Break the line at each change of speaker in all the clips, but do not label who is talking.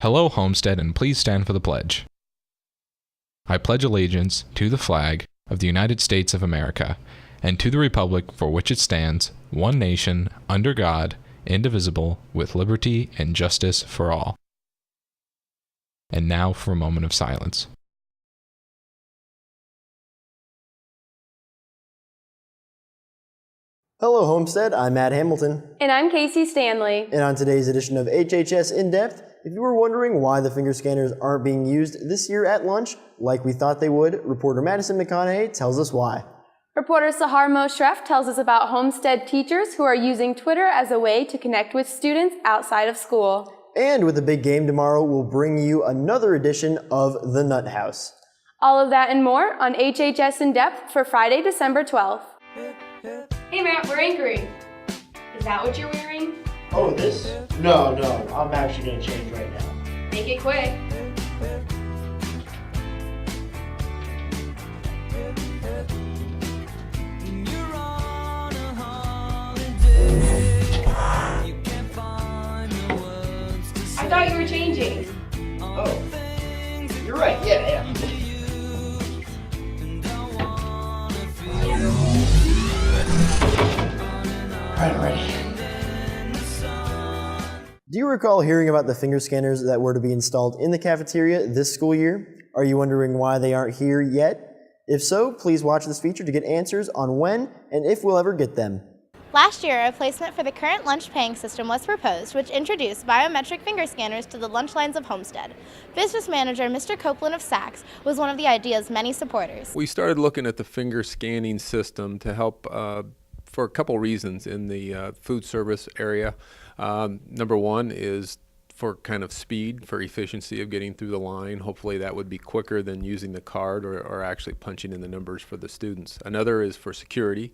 Hello, Homestead, and please stand for the pledge. I pledge allegiance to the flag of the United States of America and to the republic for which it stands, one nation, under God, indivisible, with liberty and justice for all. And now for a moment of silence.
Hello, Homestead. I'm Matt Hamilton.
And I'm Casey Stanley.
And on today's edition of HHS In Depth, if you were wondering why the finger scanners aren't being used this year at lunch like we thought they would, reporter Madison McConaughey tells us why.
Reporter Sahar Moshref tells us about Homestead teachers who are using Twitter as a way to connect with students outside of school.
And with the big game tomorrow, we'll bring you another edition of The Nut House.
All of that and more on HHS In Depth for Friday, December 12th. Hey Matt, we're anchoring. Is that what you're wearing?
Oh, this? No, I'm actually going to change right now.
Make it quick. I thought you were changing.
Oh, you're right, yeah. Alright, I'm ready.
Do you recall hearing about the finger scanners that were to be installed in the cafeteria this school year? Are you wondering why they aren't here yet? If so, please watch this feature to get answers on when and if we'll ever get them.
Last year, a replacement for the current lunch paying system was proposed, which introduced biometric finger scanners to the lunch lines of Homestead. Business manager Mr. Copeland of Saks was one of the idea's many supporters.
We started looking at the finger scanning system to help for a couple reasons in the food service area. Number one is for kind of speed, for efficiency of getting through the line. Hopefully that would be quicker than using the card or actually punching in the numbers for the students. Another is for security.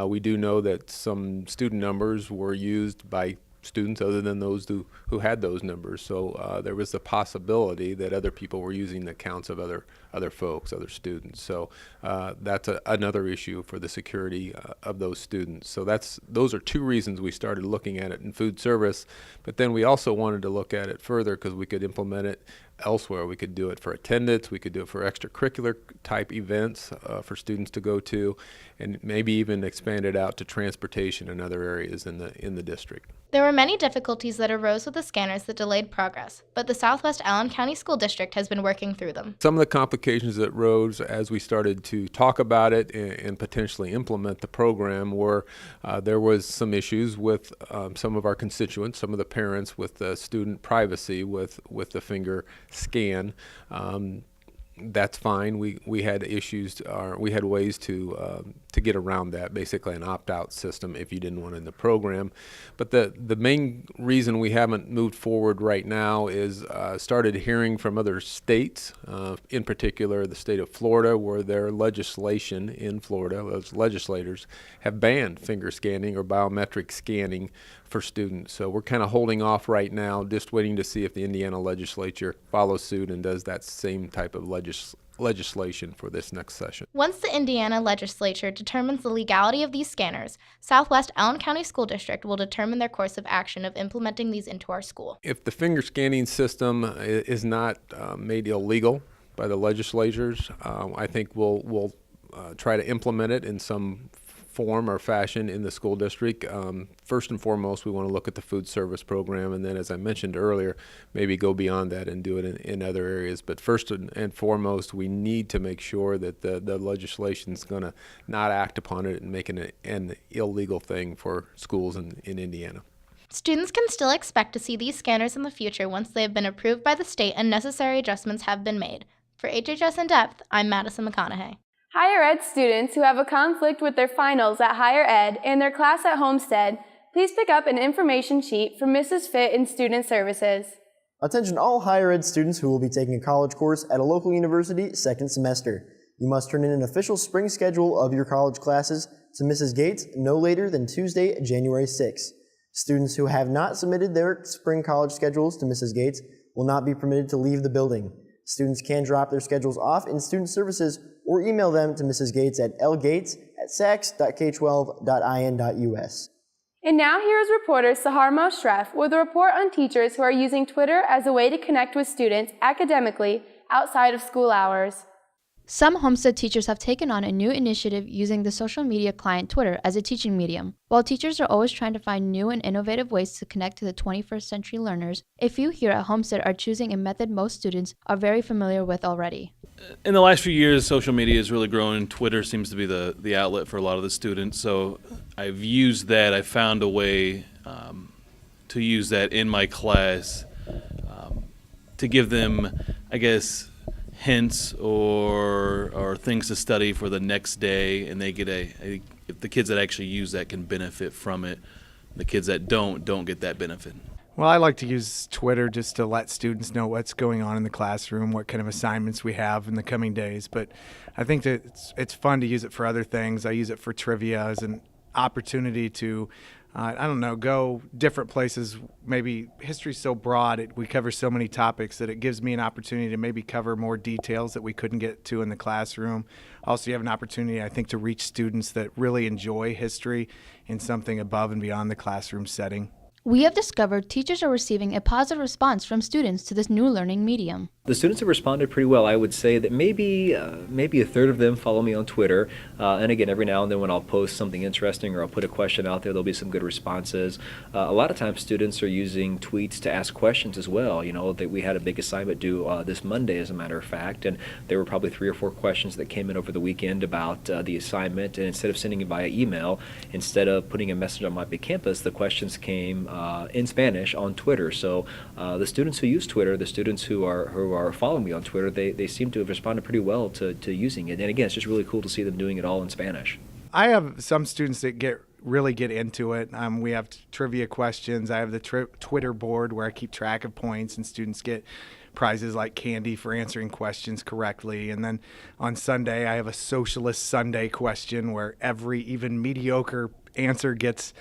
We do know that some student numbers were used by students other than those who had those numbers. So there was the possibility that other people were using the accounts of other folks, other students. So that's another issue for the security of those students. So those are two reasons we started looking at it in food service. But then we also wanted to look at it further because we could implement it elsewhere. We could do it for attendance, we could do it for extracurricular type events for students to go to, and maybe even expand it out to transportation and other areas in the district.
There were many difficulties that arose with the scanners that delayed progress, but the Southwest Allen County School District has been working through them.
Some of the complications that arose as we started to talk about it and potentially implement the program were there was some issues with some of our constituents, some of the parents, with the student privacy with the finger scan. That's fine. We had issues, we had ways to get around that, basically an opt-out system if you didn't want it in the program. But the main reason we haven't moved forward right now is started hearing from other states, in particular the state of Florida, where their legislation in Florida, those legislators have banned finger scanning or biometric scanning for students. So we're kind of holding off right now, just waiting to see if the Indiana legislature follows suit and does that same type of legislation for this next session.
Once the Indiana legislature determines the legality of these scanners, Southwest Allen County School District will determine their course of action of implementing these into our school.
If the finger scanning system is not made illegal by the legislatures, I think we'll try to implement it in some form or fashion in the school district. First and foremost, we want to look at the food service program, and then, as I mentioned earlier, maybe go beyond that and do it in other areas. But first and foremost, we need to make sure that the legislation is going to not act upon it and make it an illegal thing for schools in Indiana.
Students can still expect to see these scanners in the future once they have been approved by the state and necessary adjustments have been made. For HHS In Depth, I'm Madison McConaughey.
Higher ed students who have a conflict with their finals at higher ed and their class at Homestead, please pick up an information sheet from Mrs. Fitt in Student Services.
Attention all higher ed students who will be taking a college course at a local university second semester. You must turn in an official spring schedule of your college classes to Mrs. Gates no later than Tuesday, January 6th. Students who have not submitted their spring college schedules to Mrs. Gates will not be permitted to leave the building. Students can drop their schedules off in Student Services or email them to Mrs. Gates at lgates@saks.k12.in.us.
And now here is reporter Sahar Moshref with a report on teachers who are using Twitter as a way to connect with students academically outside of school hours.
Some Homestead teachers have taken on a new initiative using the social media client Twitter as a teaching medium. While teachers are always trying to find new and innovative ways to connect to the 21st century learners, a few here at Homestead are choosing a method most students are very familiar with already.
In the last few years, social media has really grown. Twitter seems to be the outlet for a lot of the students. So I've used that. I found a way to use that in my class to give them, I guess, hints or things to study for the next day, and they get if the kids that actually use that can benefit from it. The kids that don't get that benefit.
Well, I like to use Twitter just to let students know what's going on in the classroom, what kind of assignments we have in the coming days. But I think that it's fun to use it for other things. I use it for trivia as an opportunity to, go different places. Maybe history's so broad, we cover so many topics that it gives me an opportunity to maybe cover more details that we couldn't get to in the classroom. Also, you have an opportunity, I think, to reach students that really enjoy history in something above and beyond the classroom setting.
We have discovered teachers are receiving a positive response from students to this new learning medium.
The students have responded pretty well. I would say that maybe a third of them follow me on Twitter. And again, every now and then when I'll post something interesting or I'll put a question out there, there'll be some good responses. A lot of times students are using tweets to ask questions as well. You know, that we had a big assignment due this Monday, as a matter of fact, and there were probably 3 or 4 questions that came in over the weekend about the assignment. And instead of sending it via email, instead of putting a message on My Big Campus, the questions came in Spanish on Twitter. So the students who use Twitter, the students who are following me on Twitter, they seem to have responded pretty well to using it. And again, it's just really cool to see them doing it all in Spanish.
I have some students that really get into it. We have trivia questions. I have the Twitter board where I keep track of points, and students get prizes like candy for answering questions correctly. And then on Sunday, I have a Socialist Sunday question where every even mediocre answer gets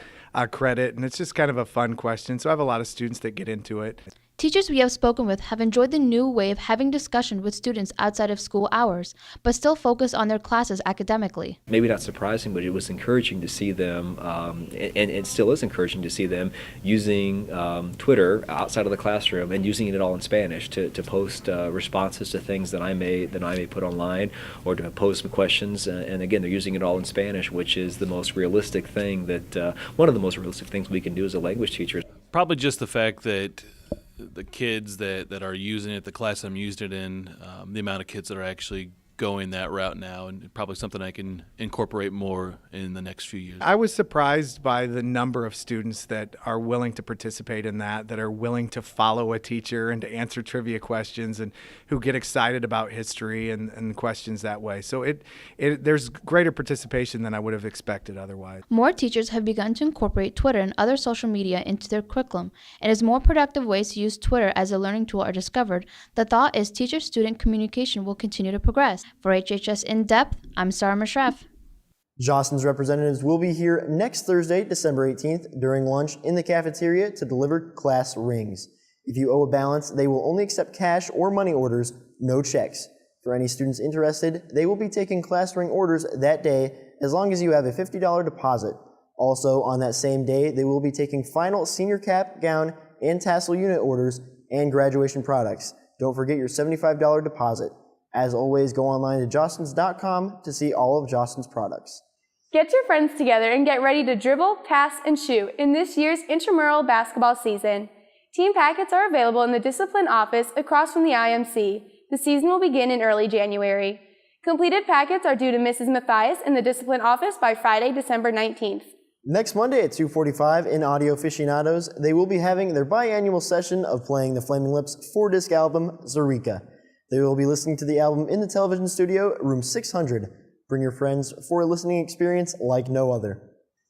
credit, and it's just kind of a fun question. So I have a lot of students that get into it.
Teachers we have spoken with have enjoyed the new way of having discussion with students outside of school hours, but still focus on their classes academically.
Maybe not surprising, but it was encouraging to see them, and it still is encouraging to see them using Twitter outside of the classroom and using it all in Spanish to post responses to things that I may put online, or to pose some questions. And again, they're using it all in Spanish, which is the most realistic thing one of the most realistic things we can do as a language teacher.
Probably just the fact that the kids that are using it, the class I'm using it in, the amount of kids that are actually going that route now, and probably something I can incorporate more in the next few years.
I was surprised by the number of students that are willing to participate in that are willing to follow a teacher and to answer trivia questions, and who get excited about history and questions that way. So there's greater participation than I would have expected otherwise.
More teachers have begun to incorporate Twitter and other social media into their curriculum, and as more productive ways to use Twitter as a learning tool are discovered, the thought is teacher-student communication will continue to progress. For HHS In Depth, I'm Sarah Mashref.
Jostens representatives will be here next Thursday, December 18th, during lunch in the cafeteria to deliver class rings. If you owe a balance, they will only accept cash or money orders, no checks. For any students interested, they will be taking class ring orders that day as long as you have a $50 deposit. Also, on that same day, they will be taking final senior cap, gown, and tassel unit orders and graduation products. Don't forget your $75 deposit. As always, go online to jostens.com to see all of Jostens products.
Get your friends together and get ready to dribble, pass, and shoot in this year's intramural basketball season. Team packets are available in the discipline office across from the IMC. The season will begin in early January. Completed packets are due to Mrs. Mathias in the discipline office by Friday, December 19th.
Next Monday at 2:45 in Audio Aficionados, they will be having their biannual session of playing the Flaming Lips 4-disc album, Zurika. They will be listening to the album in the television studio, room 600. Bring your friends for a listening experience like no other.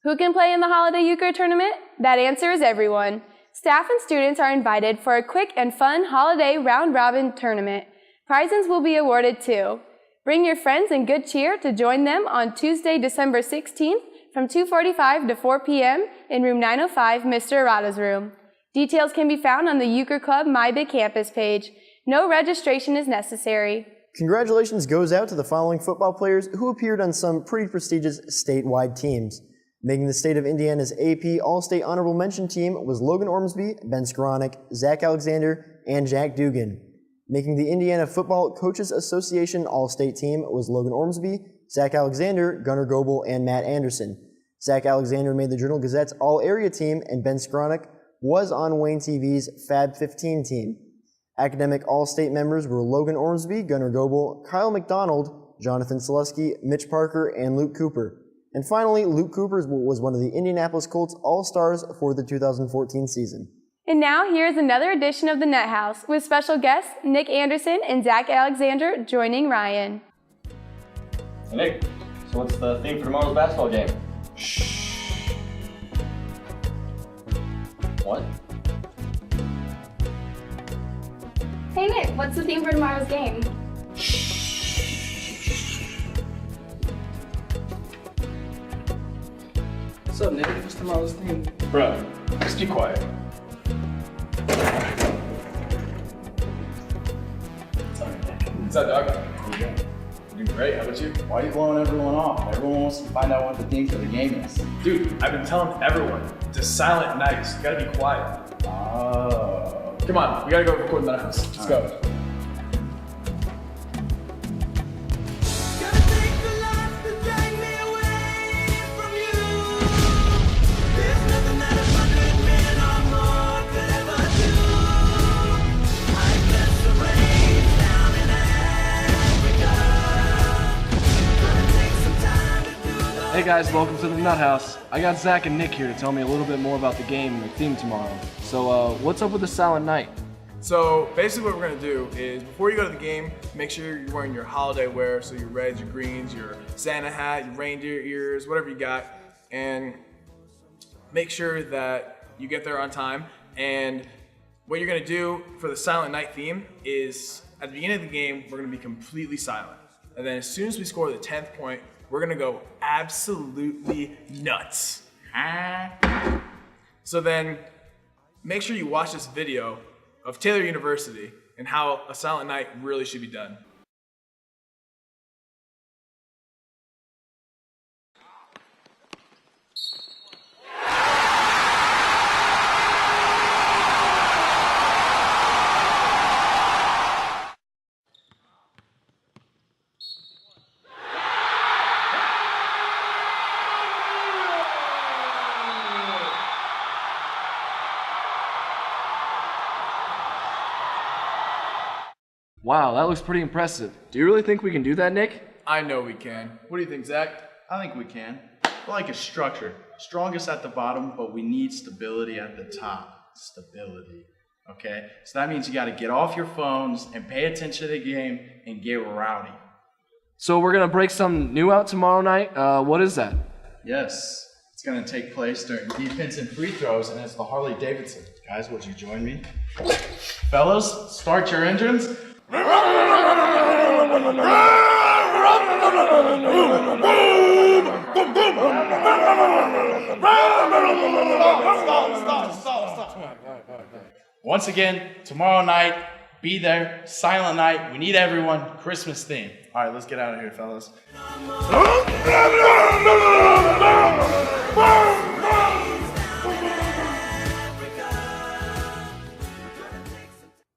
Who can play in the Holiday Euchre Tournament? That answer is everyone. Staff and students are invited for a quick and fun holiday round-robin tournament. Prizes will be awarded too. Bring your friends and good cheer to join them on Tuesday, December 16th from 2:45 to 4 p.m. in room 905, Mr. Arata's room. Details can be found on the Euchre Club My Big Campus page. No registration is necessary.
Congratulations goes out to the following football players who appeared on some pretty prestigious statewide teams. Making the state of Indiana's AP All-State Honorable Mention team was Logan Ormsby, Ben Skowronek, Zach Alexander, and Jack Dugan. Making the Indiana Football Coaches Association All-State team was Logan Ormsby, Zach Alexander, Gunnar Goebel, and Matt Anderson. Zach Alexander made the Journal-Gazette's All-Area team, and Ben Skowronek was on Wayne TV's Fab 15 team. Academic All-State members were Logan Ormsby, Gunnar Goebel, Kyle McDonald, Jonathan Selesky, Mitch Parker, and Luke Cooper. And finally, Luke Cooper was one of the Indianapolis Colts All-Stars for the 2014 season.
And now here's another edition of the Nut House with special guests Nick Anderson and Zach Alexander joining Ryan.
Hey Nick, so what's the theme for tomorrow's basketball game?
Shh.
What?
Hey Nick, what's the theme for tomorrow's game?
What's up, Nick? What's tomorrow's theme?
Bro, just be quiet.
Sorry, Nick. What's up, dog?
Doing great, how about you?
Why are you blowing everyone off? Everyone wants to find out what the theme for the game is.
Dude, I've been telling everyone, it's a silent night, so you gotta be quiet.
Oh.
Come on, we gotta go record in the house. Let's go.
Hey guys, welcome to the Nut House. I got Zach and Nick here to tell me a little bit more about the game and the theme tomorrow. So, what's up with the Silent Night?
So basically what we're gonna do is before you go to the game, make sure you're wearing your holiday wear, so your reds, your greens, your Santa hat, your reindeer ears, whatever you got, and make sure that you get there on time. And what you're gonna do for the Silent Night theme is at the beginning of the game, we're gonna be completely silent. And then as soon as we score the 10th point, we're gonna go absolutely nuts. So then make sure you watch this video of Taylor University and how a silent night really should be done.
Wow, that looks pretty impressive. Do you really think we can do that, Nick?
I know we can. What do you think, Zach?
I think we can. I like a structure. Strongest at the bottom, but we need stability at the top. Stability. Okay? So that means you gotta get off your phones and pay attention to the game and get rowdy.
So we're gonna break something new out tomorrow night. What is that?
Yes. It's gonna take place during defense and free throws, and it's the Harley Davidson. Guys, would you join me? Fellas, start your engines. Once again, tomorrow night, be there, silent night. We need everyone, Christmas theme. All right, let's get out of here, fellas.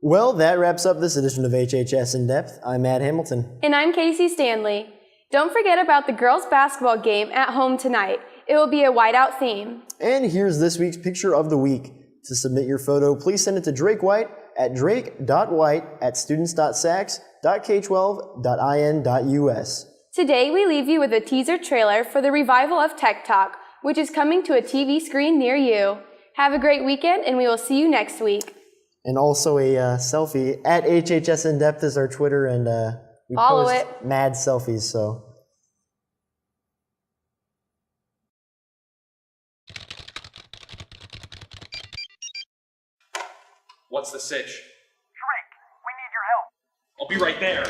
Well, that wraps up this edition of HHS In Depth. I'm Matt Hamilton.
And I'm Casey Stanley. Don't forget about the girls' basketball game at home tonight. It will be a whiteout theme.
And here's this week's picture of the week. To submit your photo, please send it to Drake White at drake.white@students.sacs.k12.in.us.
Today we leave you with a teaser trailer for the revival of Tech Talk, which is coming to a TV screen near you. Have a great weekend, and we will see you next week.
And also a selfie at HHS In Depth is our Twitter, and we
Follow
post
it.
mad selfies, so.
What's the sitch? Drake, we need your help. I'll be right there.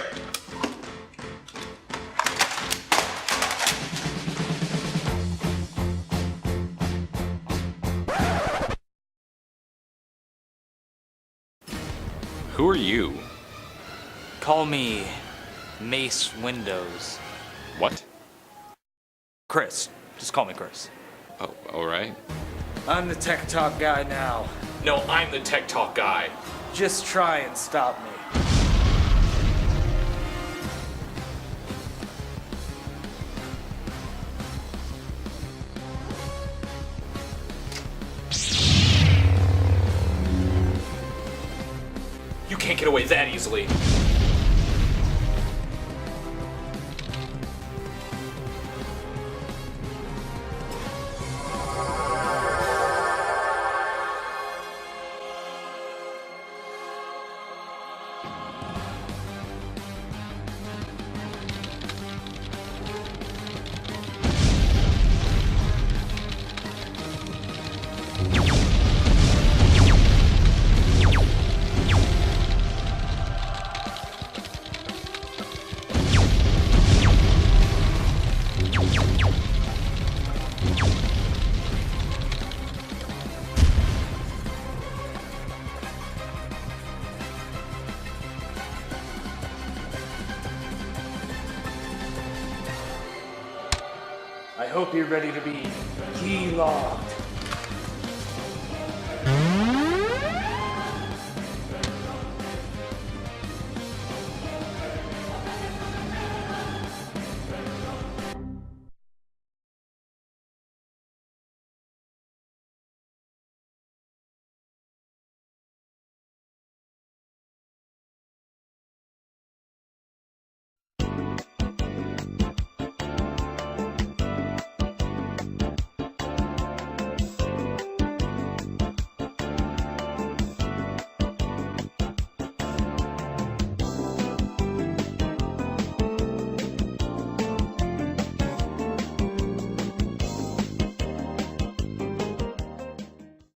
Who are you?
Call me Mace Windows.
What?
Chris. Just call me Chris.
Oh, all right.
I'm the Tech Talk guy now.
No, I'm the Tech Talk guy.
Just try and stop me.
You can't get away that easily.
I hope you're ready to be key logged.